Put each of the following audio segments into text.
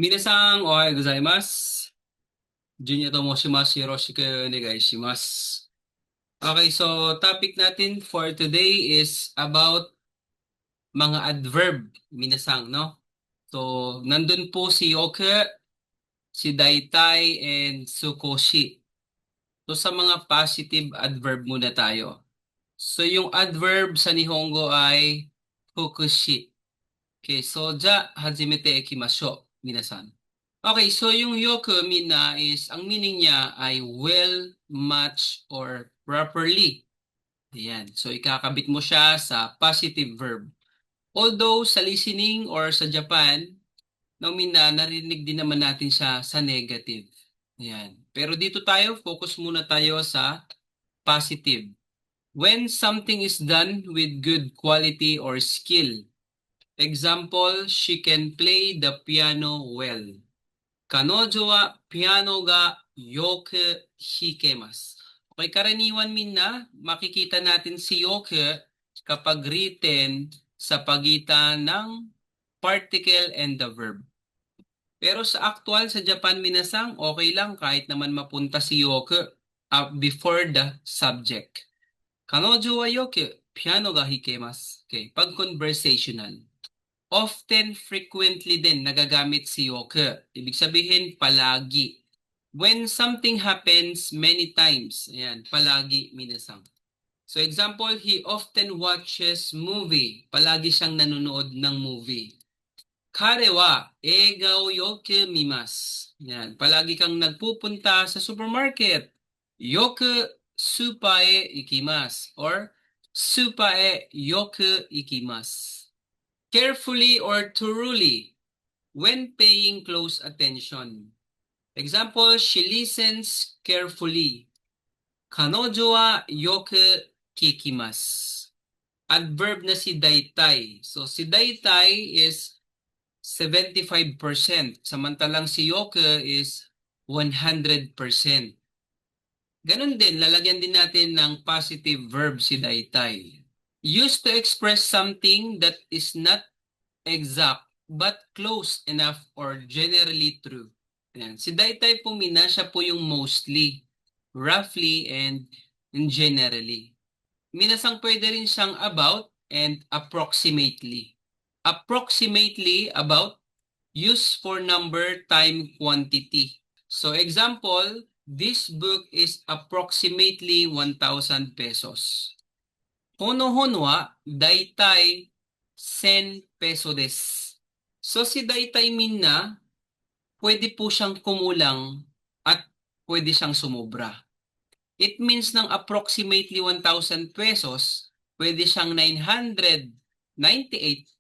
Minasan, ohayo gozaimasu. Junya to moshimasu. Yoroshiku onegaishimasu. Okay, so topic natin for today is about mga adverb, minasan, no? So, nandun po si yoku, si daitai, and sukoshi. So, sa mga positive adverb muna tayo. So, yung adverb sa Nihongo ay fukushi. Okay, so, hajimete ikimashou, minasan. Okay, so yung yoku mina is, ang meaning niya ay well, much, or properly. Ayan. So, ikakabit mo siya sa positive verb. Although, sa listening or sa Japan, no, mina, narinig din naman natin siya sa negative. Ayan. Pero dito tayo, focus muna tayo sa positive. When something is done with good quality or skill. Example, she can play the piano well. Kanojo wa piano ga yoku hikemasu. Okay, karaniwan minna, makikita natin si yoku kapag written sa pagitan ng particle and the verb. Pero sa actual sa Japan minasang, okay lang kahit naman mapunta si yoku before the subject. Kanojo wa yoku piano ga hikemasu. Okay, pag conversational. Often, frequently din nagagamit si yoku. Ibig sabihin, palagi. When something happens many times. Ayan, palagi, minasang. So example, he often watches movie. Palagi siyang nanonood ng movie. Kare wa eiga o yoku mimasu. Ayan, palagi kang nagpupunta sa supermarket. Yoku supa e ikimasu. Or supa e yoku ikimasu. Carefully or thoroughly when paying close attention. Example, she listens carefully. Kanojo wa yoku kikimasu. Adverb na si daitai. So si daitai is 75%. Samantalang si yoku is 100%. Ganun din, lalagyan din natin ng positive verb si daitai. Used to express something that is not exact but close enough or generally true. Ayan. Si Daytay po mina, siya po yung mostly, roughly, and generally. Minasang pwede rin siyang about and approximately. Approximately about use for number time quantity. So example, this book is approximately 1,000 pesos. Hono-hono wa daitai 10 peso des. So si daitai minna, pwede po siyang kumulang at pwede siyang sumobra. It means ng approximately 1,000 pesos, pwede siyang 998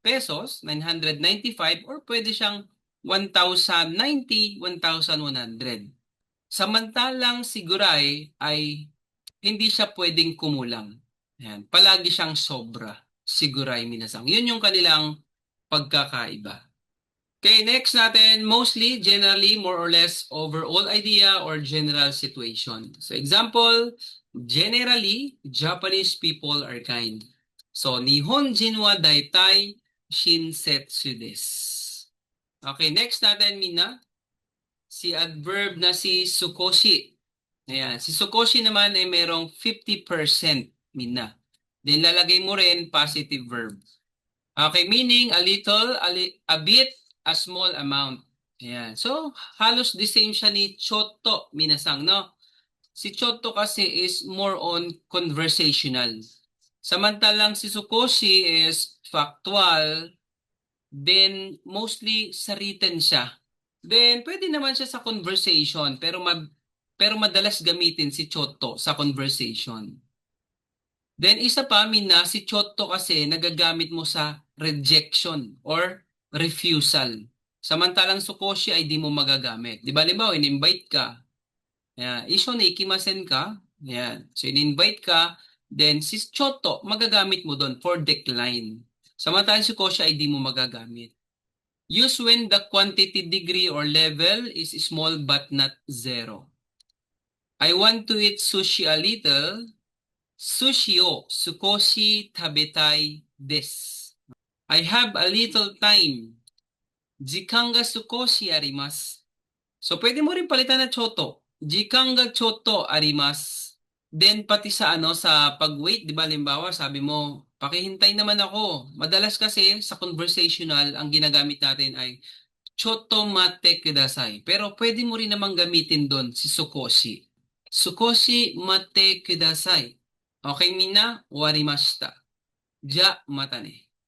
pesos, 995, or pwede siyang 1,090, 1,100. Samantalang siguray ay hindi siya pwedeng kumulang. Ayan. Palagi siyang sobra. Siguray minasang. Yun yung kanilang pagkakaiba. Okay, next natin, mostly, generally, more or less, overall idea or general situation. So example, generally, Japanese people are kind. So, Nihonjin wa daitai shinsetsu desu. Okay, next natin, Mina, si adverb na si sukoshi. Ayan. Si Sukoshi naman ay merong 50% mina. Then lalagay mo rin positive verb. Okay, meaning a little, a bit, a small amount. Ayan. So, halos the same siya ni Chotto minasang, no? Si Chotto kasi is more on conversational. Samantalang si Sukoshi is factual, then mostly sa written siya. Then, pwede naman siya sa conversation, pero madalas gamitin si Chotto sa conversation. Then, isa pa, Mina, si Chotto kasi nagagamit mo sa rejection or refusal. Samantalang Sukoshi ay di mo magagamit. Di ba, limbawa, in-invite ka. Yan. Isyo na ikimasen ka. Yan. So, in-invite ka. Then, si Chotto, magagamit mo doon for decline. Samantalang Sukoshi ay di mo magagamit. Use when the quantity, degree, or level is small but not zero. I want to eat sushi a little. Sushi o sukoshi tabetai desu. I have a little time. Jikan ga sukoshi arimasu. So, pwede mo rin palitan na choto. Jikan ga choto arimasu. Then, pati sa sa pag-wait, di ba, limbawa, sabi mo, pakihintay naman ako. Madalas kasi sa conversational, ang ginagamit natin ay choto mate kudasai. Pero pwede mo rin namang gamitin doon si sukoshi. Sukoshi mate kudasai. Okay, mina, warimashita. Ja, mata ne.